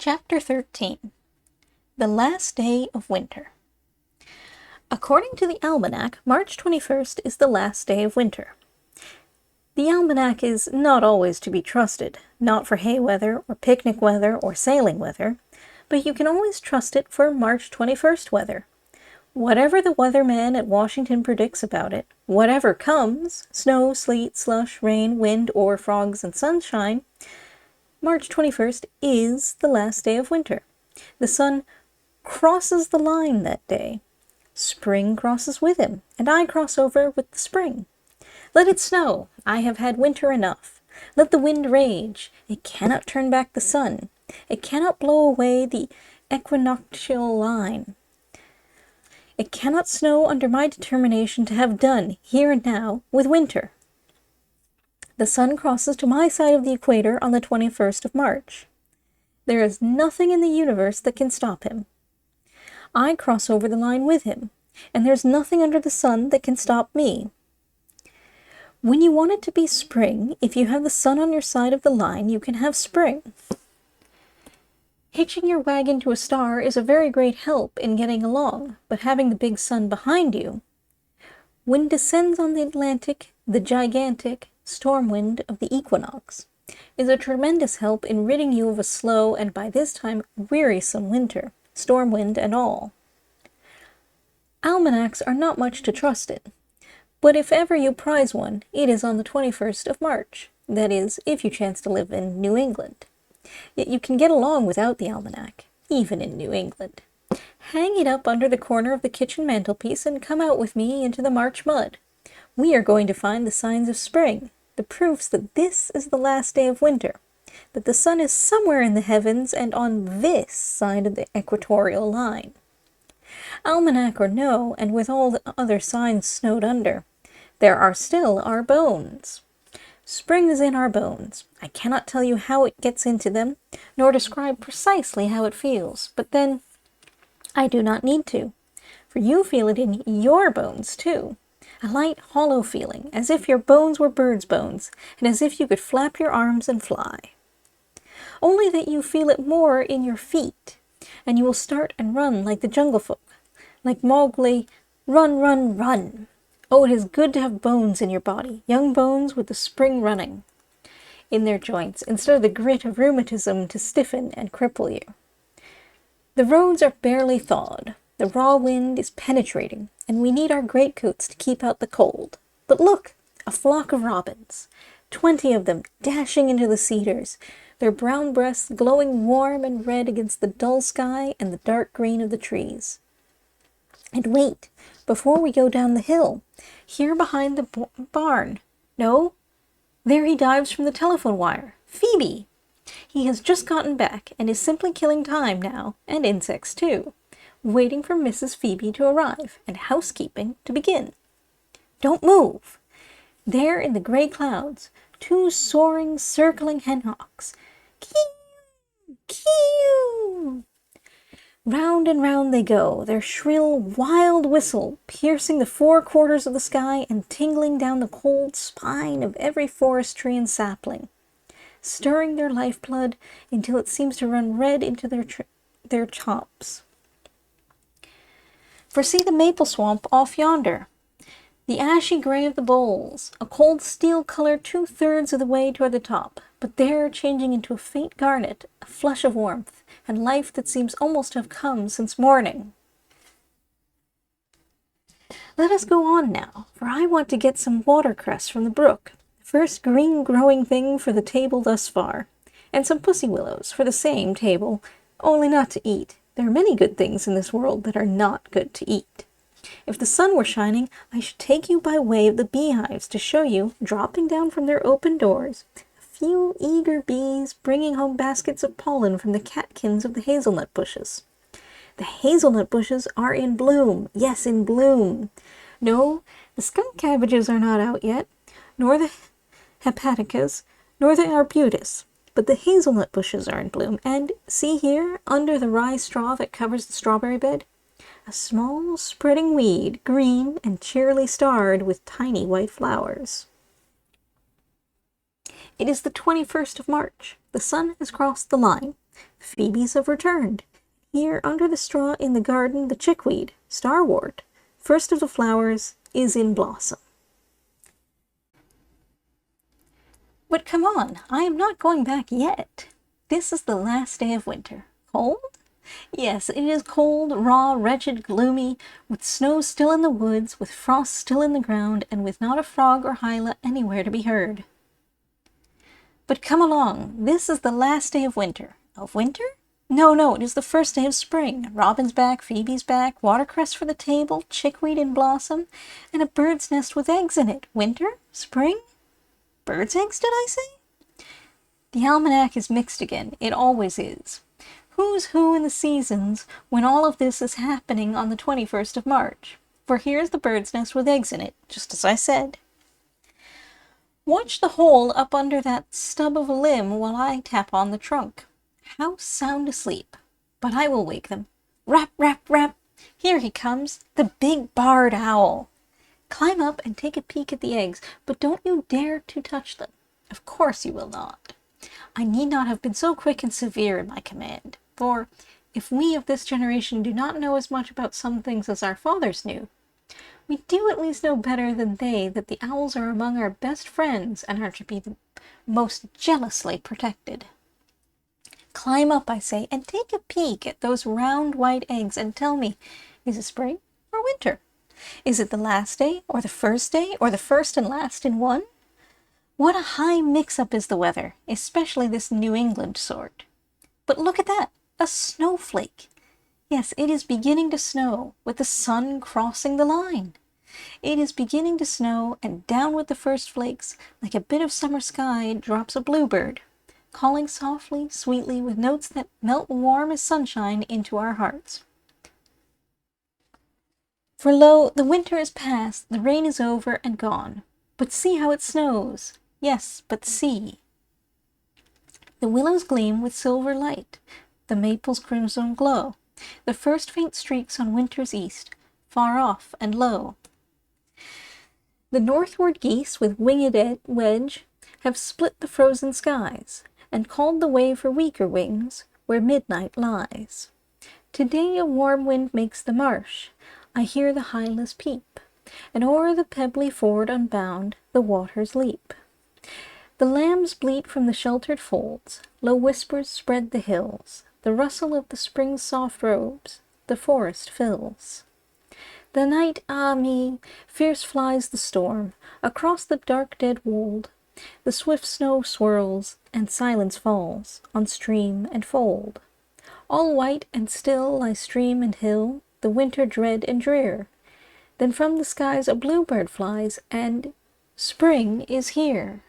Chapter 13. The Last Day of Winter. According to the almanac, March 21st is the last day of winter. The almanac is not always to be trusted, not for hay weather or picnic weather or sailing weather, but you can always trust it for March 21st weather. Whatever the weatherman at Washington predicts about it, whatever comes, snow, sleet, slush, rain, wind, or frogs and sunshine, March 21st is the last day of winter. The sun crosses the line that day. Spring crosses with him, and I cross over with the spring. Let it snow. I have had winter enough. Let the wind rage. It cannot turn back the sun. It cannot blow away the equinoctial line. It cannot snow under my determination to have done, here and now, with winter. The sun crosses to my side of the equator on the 21st of March. There is nothing in the universe that can stop him. I cross over the line with him, and there's nothing under the sun that can stop me. When you want it to be spring, if you have the sun on your side of the line, you can have spring. Hitching your wagon to a star is a very great help in getting along, but having the big sun behind you, when descends on the Atlantic, the gigantic storm wind of the equinox, is a tremendous help in ridding you of a slow and by this time wearisome winter, storm wind and all. Almanacs are not much to trust in, but if ever you prize one, it is on the 21st of March, that is, if you chance to live in New England. Yet you can get along without the almanac, even in New England. Hang it up under the corner of the kitchen mantelpiece and come out with me into the March mud. We are going to find the signs of spring, the proofs that this is the last day of winter, that the sun is somewhere in the heavens and on this side of the equatorial line. Almanac or no, and with all the other signs snowed under, there are still our bones. Spring is in our bones. I cannot tell you how it gets into them, nor describe precisely how it feels, but then I do not need to, for you feel it in your bones too. A light, hollow feeling, as if your bones were birds' bones, and as if you could flap your arms and fly. Only that you feel it more in your feet, and you will start and run like the jungle folk, like Mowgli, run, run, run. Oh, it is good to have bones in your body, young bones with the spring running in their joints, instead of the grit of rheumatism to stiffen and cripple you. The roads are barely thawed. The raw wind is penetrating, and we need our greatcoats to keep out the cold. But look, a flock of robins, 20 of them dashing into the cedars, their brown breasts glowing warm and red against the dull sky and the dark green of the trees. And wait, before we go down the hill, here behind the barn. No, there he dives from the telephone wire. Phoebe! He has just gotten back and is simply killing time now, and insects too, waiting for Mrs. Phoebe to arrive and housekeeping to begin. Don't move! There in the gray clouds, 2 soaring, circling henhawks. Kee-oo! Kee-oo! Round and round they go, their shrill, wild whistle piercing the 4 quarters of the sky and tingling down the cold spine of every forest tree and sapling, stirring their lifeblood until it seems to run red into their chops. For see the maple swamp off yonder, the ashy gray of the boles, a cold steel color 2/3 of the way toward the top, but there changing into a faint garnet, a flush of warmth, and life that seems almost to have come since morning. Let us go on now, for I want to get some watercress from the brook, the first green growing thing for the table thus far, and some pussy willows for the same table, only not to eat. There are many good things in this world that are not good to eat. If the sun were shining, I should take you by way of the beehives to show you, dropping down from their open doors, a few eager bees bringing home baskets of pollen from the catkins of the hazelnut bushes. The hazelnut bushes are in bloom. Yes, in bloom. No, the skunk cabbages are not out yet, nor the hepaticas, nor the arbutus. But the hazelnut bushes are in bloom, and see here, under the rye straw that covers the strawberry bed, a small spreading weed, green and cheerily starred with tiny white flowers. It is the 21st of March. The sun has crossed the line. Phoebes have returned. Here under the straw in the garden the chickweed, starwort, first of the flowers, is in blossom. But come on, I am not going back yet. This is the last day of winter. Cold? Yes, it is cold, raw, wretched, gloomy, with snow still in the woods, with frost still in the ground, and with not a frog or hyla anywhere to be heard. But come along, this is the last day of winter. Of winter? No, no, it is the first day of spring. Robin's back, Phoebe's back, watercress for the table, chickweed in blossom, and a bird's nest with eggs in it. Winter? Spring? Bird's eggs, did I say? The almanac is mixed again. It always is. Who's who in the seasons when all of this is happening on the 21st of March? For here's the bird's nest with eggs in it, just as I said. Watch the hole up under that stub of a limb while I tap on the trunk. How sound asleep! But I will wake them. Rap, rap, rap! Here he comes, the big barred owl. Climb up and take a peek at the eggs, but don't you dare to touch them. Of course you will not. I need not have been so quick and severe in my command, for if we of this generation do not know as much about some things as our fathers knew, we do at least know better than they that the owls are among our best friends and are to be the most jealously protected. Climb up, I say, and take a peek at those round white eggs and tell me, is it spring or winter? Is it the last day, or the first day, or the first and last in one? What a high mix-up is the weather, especially this New England sort. But look at that, a snowflake. Yes, it is beginning to snow, with the sun crossing the line. It is beginning to snow, and down with the first flakes, like a bit of summer sky, drops a bluebird, calling softly, sweetly, with notes that melt warm as sunshine into our hearts. For lo, the winter is past, the rain is over and gone. But see how it snows. Yes, but see. The willows gleam with silver light, the maples crimson glow, the first faint streaks on winter's east, far off and low. The northward geese with winged wedge have split the frozen skies, and called the way for weaker wings, where midnight lies. Today a warm wind makes the marsh, I hear the hylas peep, and o'er the pebbly ford unbound the waters leap. The lambs bleat from the sheltered folds, low whispers spread the hills, the rustle of the spring's soft robes the forest fills. The night, ah me, fierce flies the storm, across the dark dead wold, the swift snow swirls, and silence falls on stream and fold. All white and still lie stream and hill, the winter dread and drear. Then from the skies a bluebird flies, and spring is here.